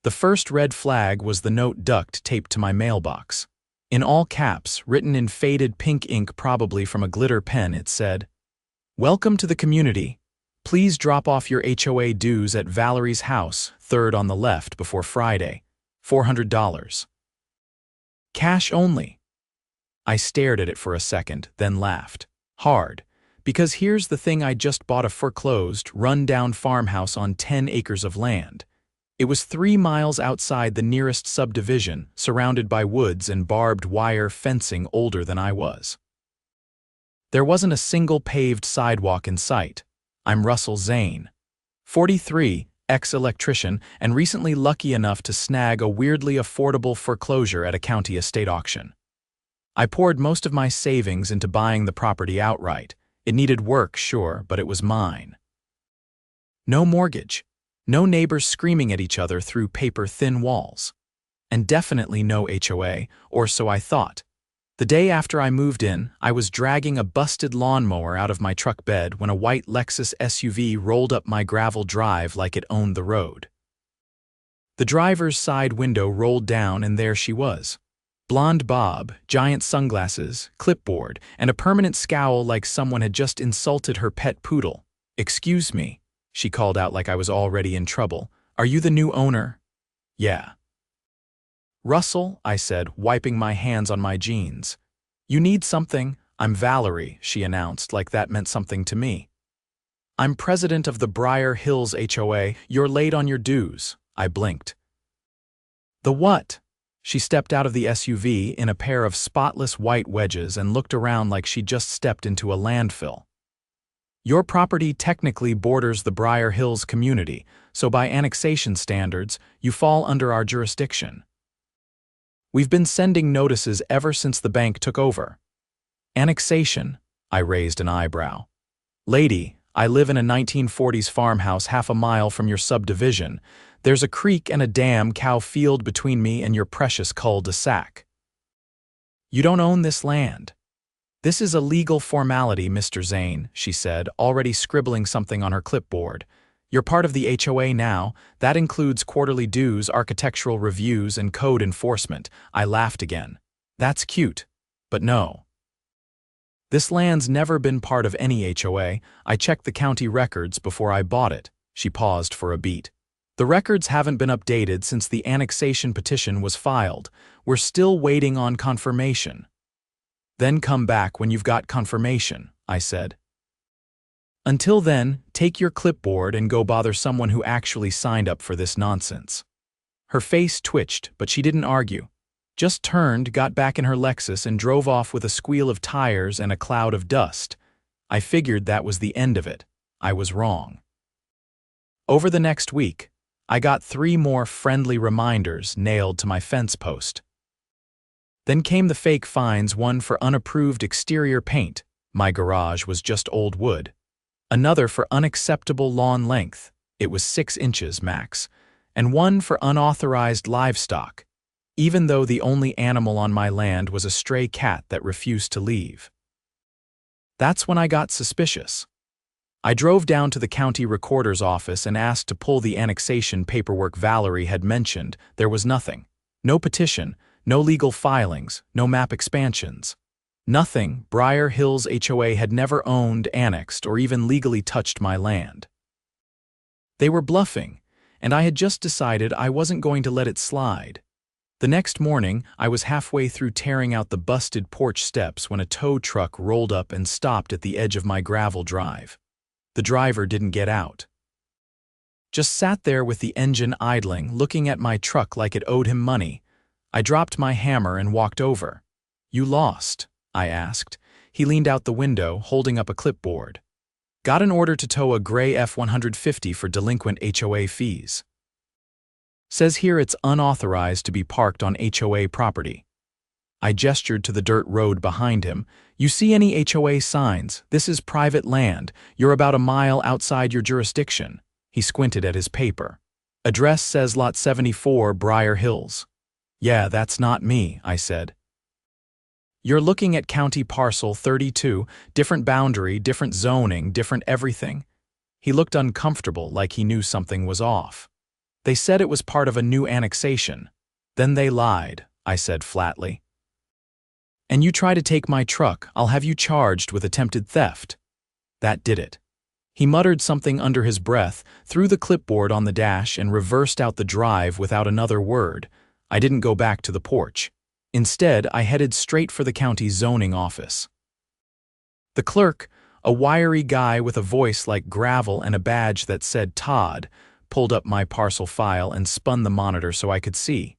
The first red flag was the note duct taped to my mailbox. In all caps, written in faded pink ink probably from a glitter pen, it said, "Welcome to the community. Please drop off your HOA dues at Valerie's house, 3rd on the left before Friday. $400. Cash only." I stared at it for a second, then laughed. Hard. Because here's the thing, I just bought a foreclosed, run-down farmhouse on 10 acres of land. It was 3 miles outside the nearest subdivision, surrounded by woods and barbed wire fencing older than I was. There wasn't a single paved sidewalk in sight. I'm Russell Zane, 43, ex-electrician, and recently lucky enough to snag a weirdly affordable foreclosure at a county estate auction. I poured most of my savings into buying the property outright. It needed work, sure, but it was mine. No mortgage. No neighbors screaming at each other through paper-thin walls. And definitely no HOA, or so I thought. The day after I moved in, I was dragging a busted lawnmower out of my truck bed when a white Lexus SUV rolled up my gravel drive like it owned the road. The driver's side window rolled down, and there she was. Blonde bob, giant sunglasses, clipboard, and a permanent scowl like someone had just insulted her pet poodle. "Excuse me," she called out like I was already in trouble. "Are you the new owner?" "Yeah." "Russell," I said, wiping my hands on my jeans. "You need something?" "I'm Valerie," she announced like that meant something to me. "I'm president of the Briar Hills HOA. You're late on your dues." I blinked. "The what?" She stepped out of the SUV in a pair of spotless white wedges and looked around like she'd just stepped into a landfill. "Your property technically borders the Briar Hills community, so by annexation standards, you fall under our jurisdiction. We've been sending notices ever since the bank took over." "Annexation?" I raised an eyebrow. "Lady, I live in a 1940s farmhouse half a mile from your subdivision. There's a creek and a damn cow field between me and your precious cul-de-sac. You don't own this land." "This is a legal formality, Mr. Zane," she said, already scribbling something on her clipboard. "You're part of the HOA now. That includes quarterly dues, architectural reviews, and code enforcement." I laughed again. "That's cute. But no. This land's never been part of any HOA. I checked the county records before I bought it." She paused for a beat. "The records haven't been updated since the annexation petition was filed. We're still waiting on confirmation." "Then come back when you've got confirmation," I said. "Until then, take your clipboard and go bother someone who actually signed up for this nonsense." Her face twitched, but she didn't argue. Just turned, got back in her Lexus, and drove off with a squeal of tires and a cloud of dust. I figured that was the end of it. I was wrong. Over the next week, I got 3 more friendly reminders nailed to my fence post. Then came the fake fines, one for unapproved exterior paint. My garage was just old wood. Another for unacceptable lawn length. It was 6 inches max. And one for unauthorized livestock, even though the only animal on my land was a stray cat that refused to leave. That's when I got suspicious. I drove down to the county recorder's office and asked to pull the annexation paperwork Valerie had mentioned. There was nothing. No petition, no legal filings, no map expansions. Nothing. Briar Hills HOA had never owned, annexed, or even legally touched my land. They were bluffing, and I had just decided I wasn't going to let it slide. The next morning, I was halfway through tearing out the busted porch steps when a tow truck rolled up and stopped at the edge of my gravel drive. The driver didn't get out. Just sat there with the engine idling, looking at my truck like it owed him money. I dropped my hammer and walked over. "You lost?" I asked. He leaned out the window, holding up a clipboard. "Got an order to tow a gray F-150 for delinquent HOA fees. Says here it's unauthorized to be parked on HOA property." I gestured to the dirt road behind him. "You see any HOA signs? This is private land. You're about a mile outside your jurisdiction." He squinted at his paper. "Address says Lot 74, Briar Hills." "Yeah, that's not me," I said. "You're looking at County Parcel 32, different boundary, different zoning, different everything." He looked uncomfortable, like he knew something was off. They said it was part of a new annexation. Then they lied, I said flatly. And you try to take my truck, I'll have you charged with attempted theft. That did it. He muttered something under his breath, threw the clipboard on the dash, and reversed out the drive without another word. I didn't go back to the porch. Instead, I headed straight for the county zoning office. The clerk, a wiry guy with a voice like gravel and a badge that said Todd, pulled up my parcel file and spun the monitor so I could see.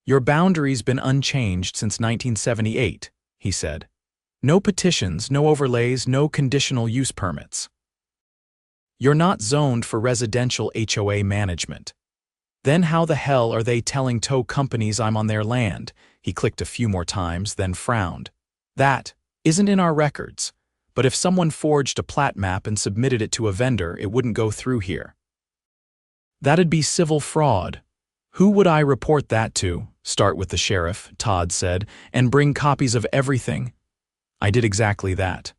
Your boundary's been unchanged since 1978, he said. No petitions, no overlays, no conditional use permits. You're not zoned for residential HOA management. Then how the hell are they telling tow companies I'm on their land? He clicked a few more times, then frowned. That isn't in our records, but if someone forged a plat map and submitted it to a vendor, it wouldn't go through here. That'd be civil fraud. Who would I report that to? Start with the sheriff, Todd said, and bring copies of everything. I did exactly that.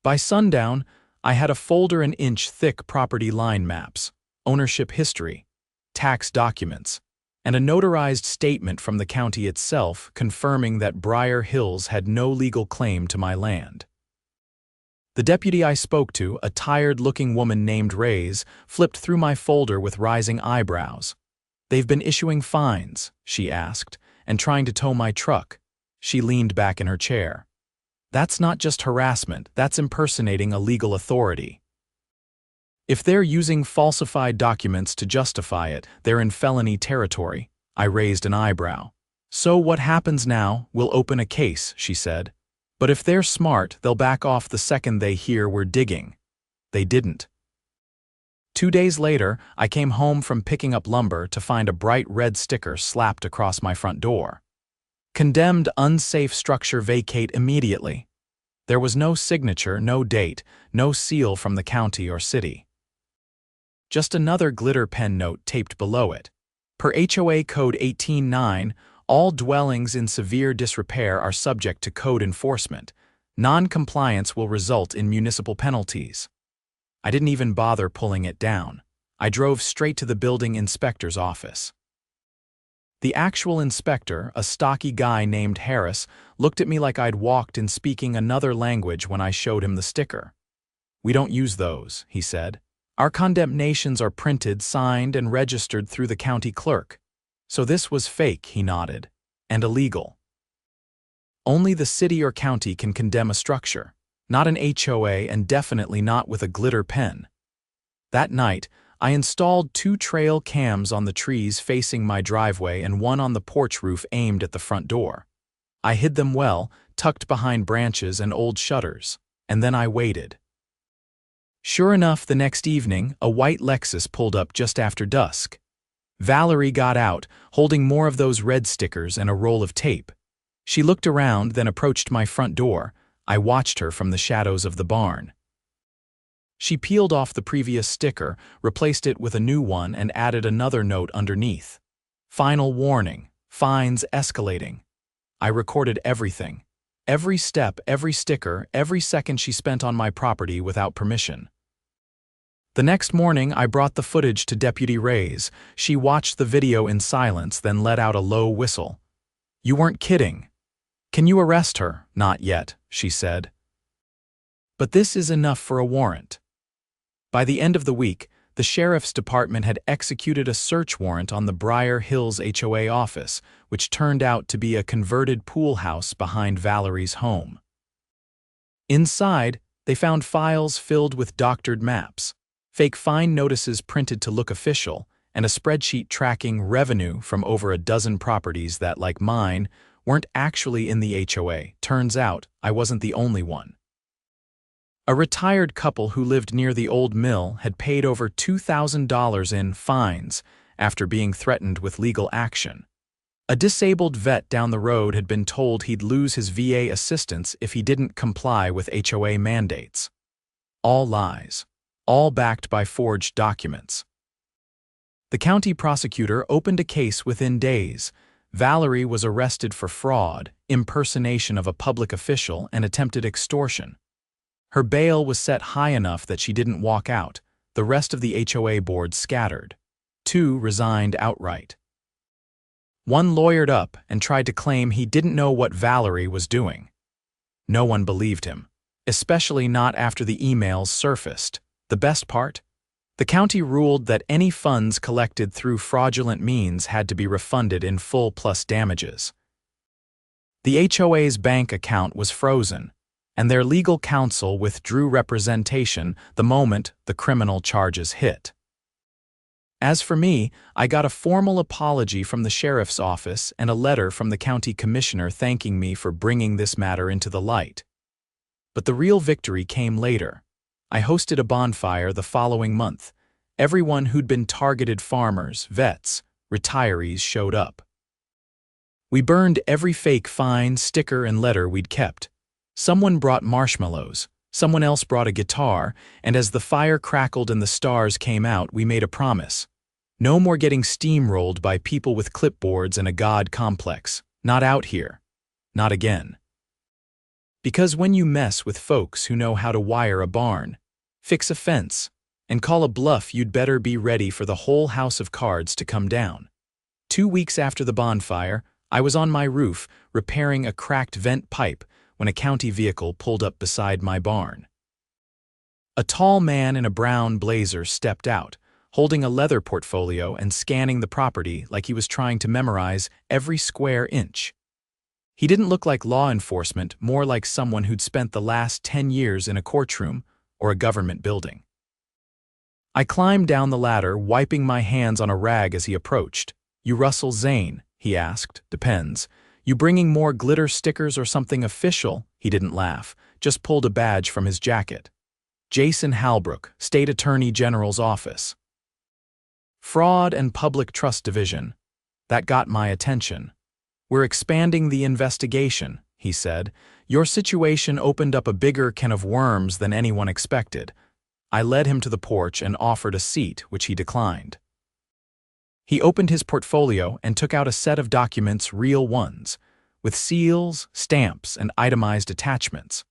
By sundown, I had a folder an inch thick property line maps, ownership history, tax documents, and a notarized statement from the county itself confirming that Briar Hills had no legal claim to my land. The deputy I spoke to, a tired-looking woman named Reyes, flipped through my folder with rising eyebrows. They've been issuing fines, she asked, and trying to tow my truck. She leaned back in her chair. That's not just harassment, that's impersonating a legal authority. If they're using falsified documents to justify it, they're in felony territory. I raised an eyebrow. So what happens now? We'll open a case, she said. But if they're smart, they'll back off the second they hear we're digging. They didn't. 2 days later, I came home from picking up lumber to find a bright red sticker slapped across my front door. Condemned unsafe structure vacate immediately. There was no signature, no date, no seal from the county or city. Just another glitter pen note taped below it. Per HOA Code 18.9, all dwellings in severe disrepair are subject to code enforcement. Non-compliance will result in municipal penalties. I didn't even bother pulling it down. I drove straight to the building inspector's office. The actual inspector, a stocky guy named Harris, looked at me like I'd walked in speaking another language when I showed him the sticker. We don't use those, he said. Our condemnations are printed, signed, and registered through the county clerk. So this was fake, he nodded, and illegal. Only the city or county can condemn a structure, not an HOA, and definitely not with a glitter pen. That night, I installed 2 trail cams on the trees facing my driveway and one on the porch roof aimed at the front door. I hid them well, tucked behind branches and old shutters, and then I waited. Sure enough, the next evening, a white Lexus pulled up just after dusk. Valerie got out, holding more of those red stickers and a roll of tape. She looked around, then approached my front door. I watched her from the shadows of the barn. She peeled off the previous sticker, replaced it with a new one, and added another note underneath. Final warning, fines escalating. I recorded everything. Every step, every sticker, every second she spent on my property without permission. The next morning, I brought the footage to Deputy Reyes. She watched the video in silence, then let out a low whistle. You weren't kidding. Can you arrest her? Not yet, she said. But this is enough for a warrant. By the end of the week, the sheriff's department had executed a search warrant on the Briar Hills HOA office, which turned out to be a converted pool house behind Valerie's home. Inside, they found files filled with doctored maps, fake fine notices printed to look official, and a spreadsheet tracking revenue from over a dozen properties that, like mine, weren't actually in the HOA. Turns out, I wasn't the only one. A retired couple who lived near the old mill had paid over $2,000 in fines after being threatened with legal action. A disabled vet down the road had been told he'd lose his VA assistance if he didn't comply with HOA mandates. All lies. All backed by forged documents. The county prosecutor opened a case within days. Valerie was arrested for fraud, impersonation of a public official, and attempted extortion. Her bail was set high enough that she didn't walk out. The rest of the HOA board scattered. 2 resigned outright. 1 lawyered up and tried to claim he didn't know what Valerie was doing. No one believed him, especially not after the emails surfaced. The best part? The county ruled that any funds collected through fraudulent means had to be refunded in full plus damages. The HOA's bank account was frozen, and their legal counsel withdrew representation the moment the criminal charges hit. As for me, I got a formal apology from the sheriff's office and a letter from the county commissioner thanking me for bringing this matter into the light. But the real victory came later. I hosted a bonfire the following month. Everyone who'd been targeted, farmers, vets, retirees, showed up. We burned every fake fine, sticker, and letter we'd kept. Someone brought marshmallows, someone else brought a guitar, and as the fire crackled and the stars came out, we made a promise. No more getting steamrolled by people with clipboards and a god complex. Not out here. Not again. Because when you mess with folks who know how to wire a barn, fix a fence, and call a bluff, you'd better be ready for the whole house of cards to come down. 2 weeks after the bonfire, I was on my roof repairing a cracked vent pipe when a county vehicle pulled up beside my barn. A tall man in a brown blazer stepped out, holding a leather portfolio and scanning the property like he was trying to memorize every square inch. He didn't look like law enforcement, more like someone who'd spent the last 10 years in a courtroom or a government building. I climbed down the ladder, wiping my hands on a rag as he approached. "You Russell Zane?" he asked. "Depends. You bringing more glitter stickers or something official?" He didn't laugh, just pulled a badge from his jacket. "Jason Halbrook, State Attorney General's office. Fraud and Public Trust Division." That got my attention. "We're expanding the investigation," he said. "Your situation opened up a bigger can of worms than anyone expected." I led him to the porch and offered a seat, which he declined. He opened his portfolio and took out a set of documents, real ones, with seals, stamps, and itemized attachments.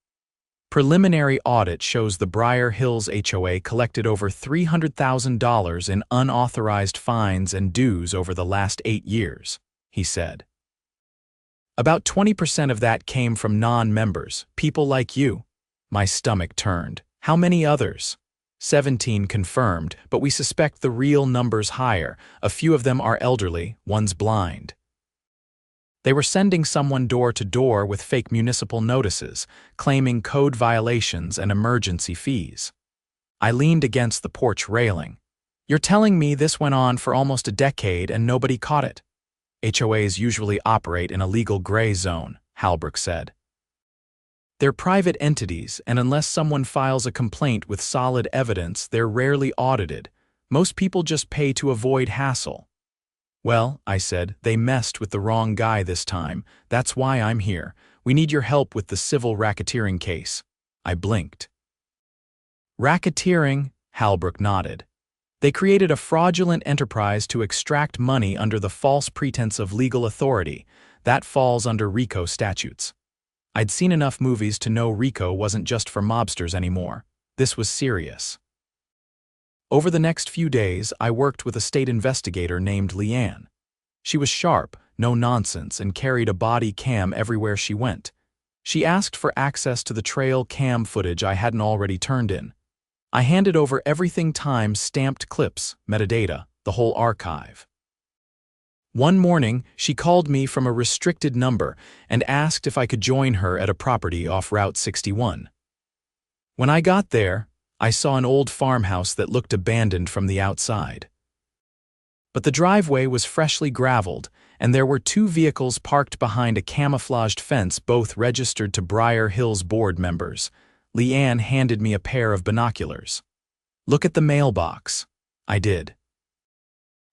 Preliminary audit shows the Briar Hills HOA collected over $300,000 in unauthorized fines and dues over the last 8 years, he said. About 20% of that came from non-members, people like you. My stomach turned. How many others? 17 confirmed, but we suspect the real number's higher. A few of them are elderly, one's blind. They were sending someone door to door with fake municipal notices, claiming code violations and emergency fees. I leaned against the porch railing. "You're telling me this went on for almost a decade and nobody caught it?" "HOAs usually operate in a legal gray zone," Halbrook said. "They're private entities, and unless someone files a complaint with solid evidence, they're rarely audited. Most people just pay to avoid hassle." "Well," I said, "they messed with the wrong guy this time. That's why I'm here. We need your help with the civil racketeering case." I blinked. "Racketeering?" Halbrook nodded. "They created a fraudulent enterprise to extract money under the false pretense of legal authority. That falls under RICO statutes." I'd seen enough movies to know RICO wasn't just for mobsters anymore. This was serious. Over the next few days, I worked with a state investigator named Leanne. She was sharp, no nonsense, and carried a body cam everywhere she went. She asked for access to the trail cam footage I hadn't already turned in. I handed over everything: times, stamped clips, metadata, the whole archive. One morning, she called me from a restricted number and asked if I could join her at a property off Route 61. When I got there, I saw an old farmhouse that looked abandoned from the outside. But the driveway was freshly graveled, and there were 2 vehicles parked behind a camouflaged fence, both registered to Briar Hills board members. Leanne handed me a pair of binoculars. "Look at the mailbox." I did.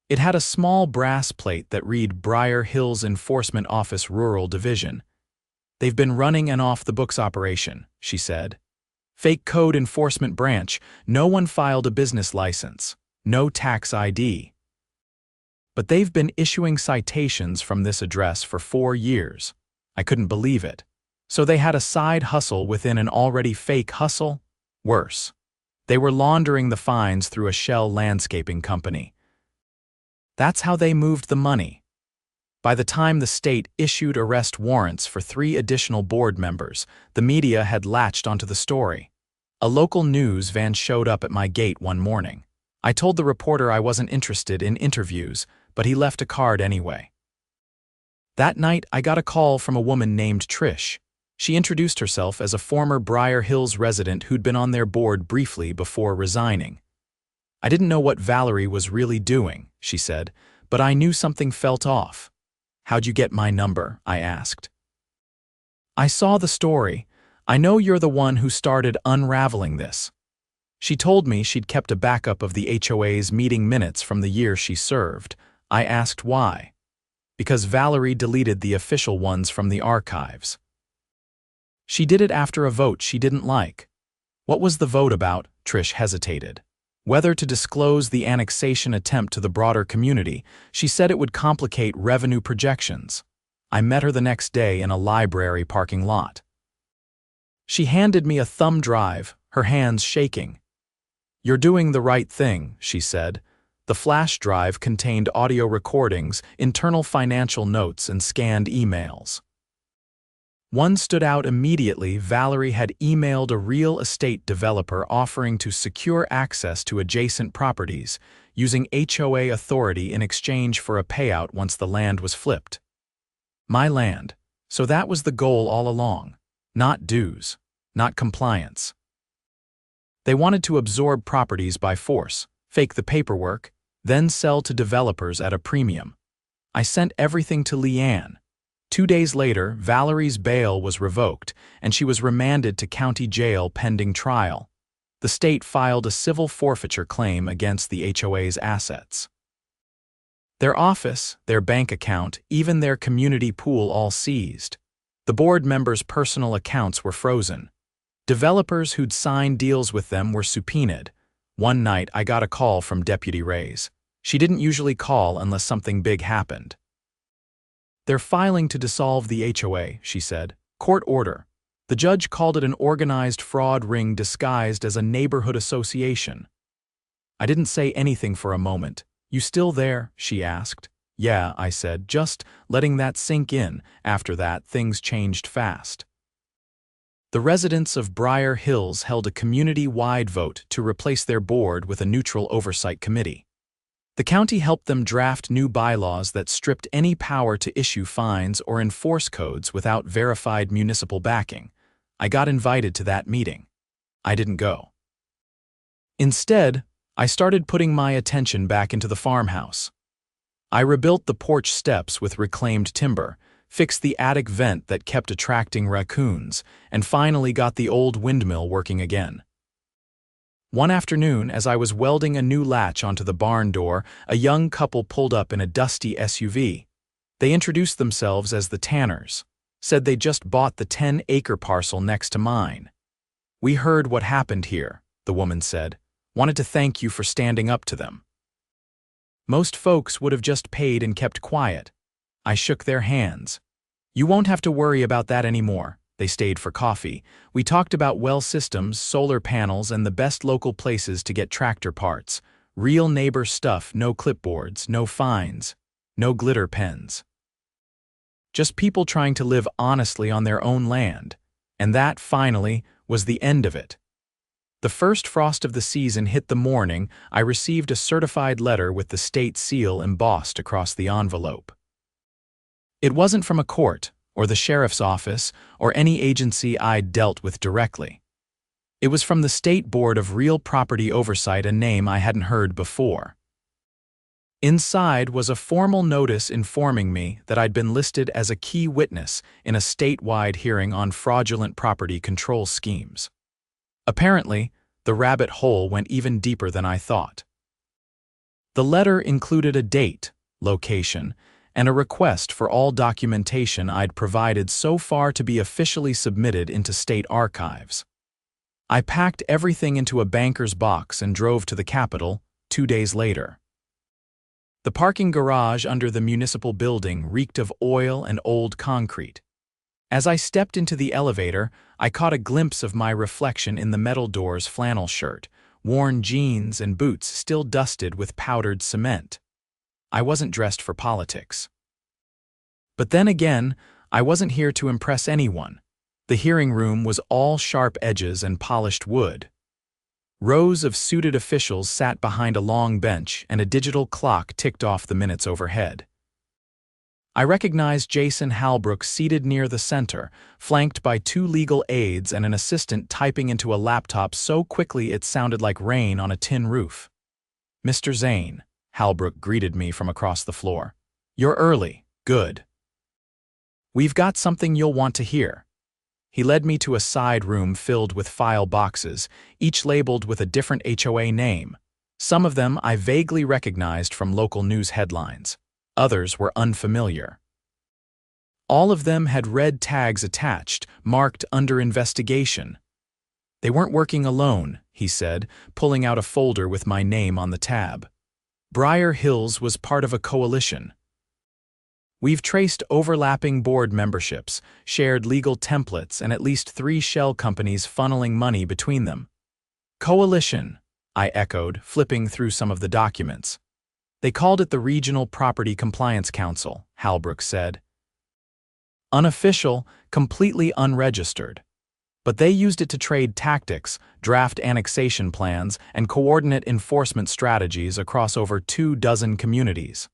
It had a small brass plate that read Briar Hills Enforcement Office Rural Division. "They've been running an off-the-books operation," she said. "Fake code enforcement branch. No one filed a business license. No tax ID. But they've been issuing citations from this address for 4 years. I couldn't believe it. So they had a side hustle within an already fake hustle? Worse. They were laundering the fines through a shell landscaping company. That's how they moved the money. By the time the state issued arrest warrants for 3 additional board members, the media had latched onto the story. A local news van showed up at my gate one morning. I told the reporter I wasn't interested in interviews, but he left a card anyway. That night, I got a call from a woman named Trish. She introduced herself as a former Briar Hills resident who'd been on their board briefly before resigning. I didn't know what Valerie was really doing, she said, but I knew something felt off. How'd you get my number? I asked. I saw the story. I know you're the one who started unraveling this. She told me she'd kept a backup of the HOA's meeting minutes from the year she served. I asked why. Because Valerie deleted the official ones from the archives. She did it after a vote she didn't like. What was the vote about? Trish hesitated. Whether to disclose the annexation attempt to the broader community. She said it would complicate revenue projections. I met her the next day in a library parking lot. She handed me a thumb drive, her hands shaking. "You're doing the right thing," she said. The flash drive contained audio recordings, internal financial notes, and scanned emails. One stood out immediately. Valerie had emailed a real estate developer offering to secure access to adjacent properties, using HOA authority in exchange for a payout once the land was flipped. My land. So that was the goal all along. Not dues. Not compliance. They wanted to absorb properties by force, fake the paperwork, then sell to developers at a premium. I sent everything to Leanne. 2 days later, Valerie's bail was revoked, and she was remanded to county jail pending trial. The state filed a civil forfeiture claim against the HOA's assets. Their office, their bank account, even their community pool all seized. The board members' personal accounts were frozen. Developers who'd signed deals with them were subpoenaed. One night, I got a call from Deputy Reyes. She didn't usually call unless something big happened. "They're filing to dissolve the HOA," she said. "Court order." The judge called it an organized fraud ring disguised as a neighborhood association. I didn't say anything for a moment. "You still there?" she asked. "Yeah," I said, just letting that sink in. After that, things changed fast. The residents of Briar Hills held a community-wide vote to replace their board with a neutral oversight committee. The county helped them draft new bylaws that stripped any power to issue fines or enforce codes without verified municipal backing. I got invited to that meeting. I didn't go. Instead, I started putting my attention back into the farmhouse. I rebuilt the porch steps with reclaimed timber, fixed the attic vent that kept attracting raccoons, and finally got the old windmill working again. One afternoon, as I was welding a new latch onto the barn door, a young couple pulled up in a dusty SUV. They introduced themselves as the Tanners, said they just bought the 10-acre parcel next to mine. "We heard what happened here," the woman said. "Wanted to thank you for standing up to them." Most folks would have just paid and kept quiet. I shook their hands. "You won't have to worry about that anymore." They stayed for coffee. We talked about well systems, solar panels, and the best local places to get tractor parts. Real neighbor stuff, no clipboards, no fines, no glitter pens. Just people trying to live honestly on their own land. And that, finally, was the end of it. The first frost of the season hit the morning I received a certified letter with the state seal embossed across the envelope. It wasn't from a court, or the sheriff's office, or any agency I'd dealt with directly. It was from the State Board of Real Property Oversight, a name I hadn't heard before. Inside was a formal notice informing me that I'd been listed as a key witness in a statewide hearing on fraudulent property control schemes. Apparently, the rabbit hole went even deeper than I thought. The letter included a date, location, and a request for all documentation I'd provided so far to be officially submitted into state archives. I packed everything into a banker's box and drove to the Capitol 2 days later. The parking garage under the municipal building reeked of oil and old concrete. As I stepped into the elevator, I caught a glimpse of my reflection in the metal door's flannel shirt, worn jeans and boots still dusted with powdered cement. I wasn't dressed for politics. But then again, I wasn't here to impress anyone. The hearing room was all sharp edges and polished wood. Rows of suited officials sat behind a long bench, and a digital clock ticked off the minutes overhead. I recognized Jason Halbrook seated near the center, flanked by 2 legal aides and an assistant typing into a laptop so quickly it sounded like rain on a tin roof. "Mr. Zane," Halbrook greeted me from across the floor. "You're early. Good. We've got something you'll want to hear." He led me to a side room filled with file boxes, each labeled with a different HOA name. Some of them I vaguely recognized from local news headlines. Others were unfamiliar. All of them had red tags attached, marked under investigation. "They weren't working alone," he said, pulling out a folder with my name on the tab. "Briar Hills was part of a coalition. We've traced overlapping board memberships, shared legal templates, and at least 3 shell companies funneling money between them." "Coalition," I echoed, flipping through some of the documents. "They called it the Regional Property Compliance Council," Halbrook said. "Unofficial, completely unregistered. But they used it to trade tactics, draft annexation plans, and coordinate enforcement strategies across over 24 communities."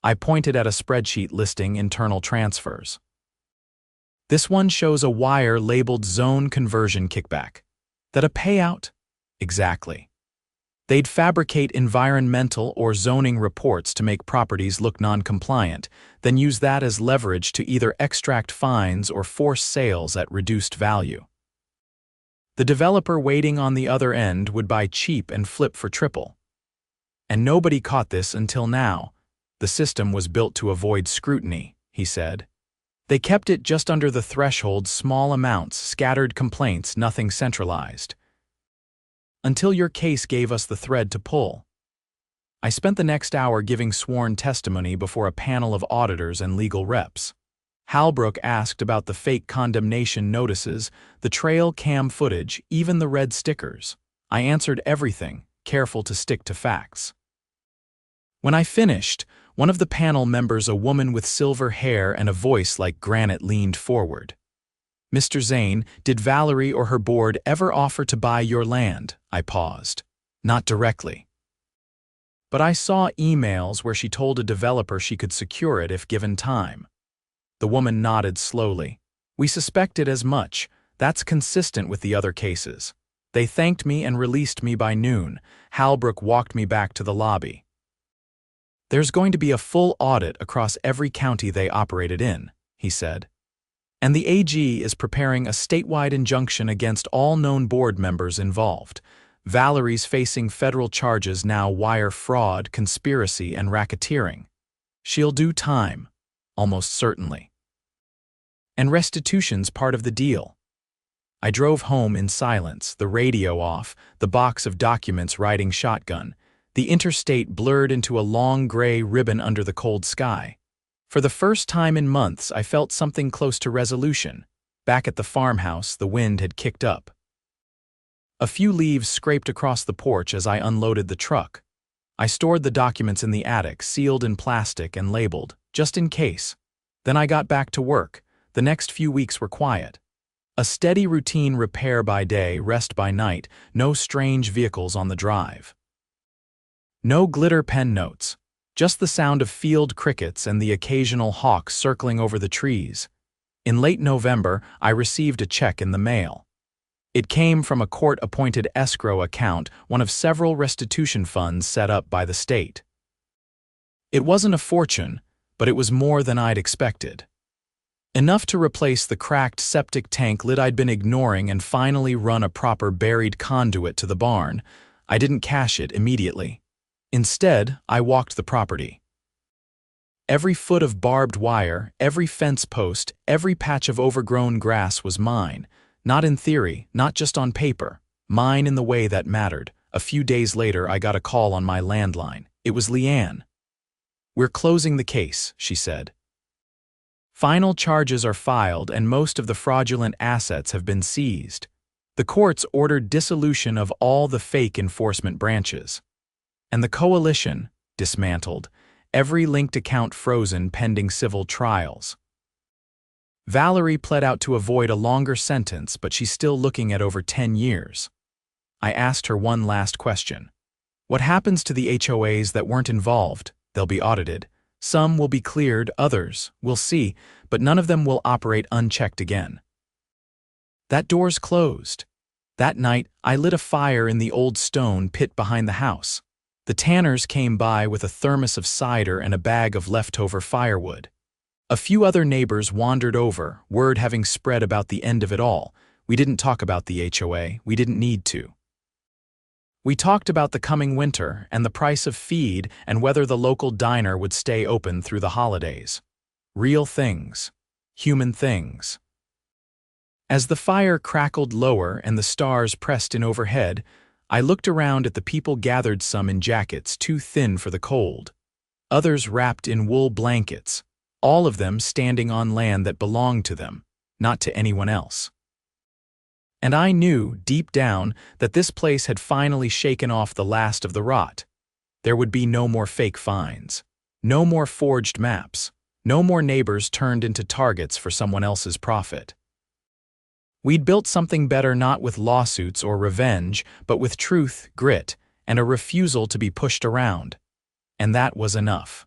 I pointed at a spreadsheet listing internal transfers. "This one shows a wire labeled Zone Conversion Kickback. That a payout?" "Exactly. They'd fabricate environmental or zoning reports to make properties look non-compliant, then use that as leverage to either extract fines or force sales at reduced value. The developer waiting on the other end would buy cheap and flip for triple. And nobody caught this until now. The system was built to avoid scrutiny," he said. "They kept it just under the threshold, small amounts, scattered complaints, nothing centralized. Until your case gave us the thread to pull." I spent the next hour giving sworn testimony before a panel of auditors and legal reps. Halbrook asked about the fake condemnation notices, the trail cam footage, even the red stickers. I answered everything, careful to stick to facts. When I finished, one of the panel members, a woman with silver hair and a voice like granite, leaned forward. "Mr. Zane, did Valerie or her board ever offer to buy your land?" I paused. "Not directly. But I saw emails where she told a developer she could secure it if given time." The woman nodded slowly. "We suspected as much. That's consistent with the other cases. They thanked me and released me by noon." Halbrook walked me back to the lobby. "There's going to be a full audit across every county they operated in," he said. "And the AG is preparing a statewide injunction against all known board members involved. Valerie's facing federal charges now: wire fraud, conspiracy, and racketeering. She'll do time, almost certainly. And restitution's part of the deal." I drove home in silence, the radio off, the box of documents riding shotgun. The interstate blurred into a long gray ribbon under the cold sky. For the first time in months, I felt something close to resolution. Back at the farmhouse, the wind had kicked up. A few leaves scraped across the porch as I unloaded the truck. I stored the documents in the attic, sealed in plastic and labeled, just in case. Then I got back to work. The next few weeks were quiet. A steady routine: repair by day, rest by night, no strange vehicles on the drive. No glitter pen notes. Just the sound of field crickets and the occasional hawk circling over the trees. In late November, I received a check in the mail. It came from a court-appointed escrow account, one of several restitution funds set up by the state. It wasn't a fortune, but it was more than I'd expected. Enough to replace the cracked septic tank lid I'd been ignoring and finally run a proper buried conduit to the barn. I didn't cash it immediately. Instead, I walked the property. Every foot of barbed wire, every fence post, every patch of overgrown grass was mine. Not in theory, not just on paper. Mine in the way that mattered. A few days later, I got a call on my landline. It was Leanne. "We're closing the case," she said. "Final charges are filed and most of the fraudulent assets have been seized. The courts ordered dissolution of all the fake enforcement branches. And the coalition, dismantled, every linked account frozen pending civil trials. Valerie pled out to avoid a longer sentence, but she's still looking at over 10 years. I asked her one last question. What happens to the HOAs that weren't involved? They'll be audited. Some will be cleared, others, we'll see, but none of them will operate unchecked again. That door's closed. That night, I lit a fire in the old stone pit behind the house. The Tanners came by with a thermos of cider and a bag of leftover firewood. A few other neighbors wandered over, word having spread about the end of it all. We didn't talk about the HOA, we didn't need to. We talked about the coming winter and the price of feed and whether the local diner would stay open through the holidays. Real things. Human things. As the fire crackled lower and the stars pressed in overhead, I looked around at the people gathered, some in jackets too thin for the cold, others wrapped in wool blankets, all of them standing on land that belonged to them, not to anyone else. And I knew, deep down, that this place had finally shaken off the last of the rot. There would be no more fake fines, no more forged maps, no more neighbors turned into targets for someone else's profit. We'd built something better, not with lawsuits or revenge, but with truth, grit, and a refusal to be pushed around. And that was enough.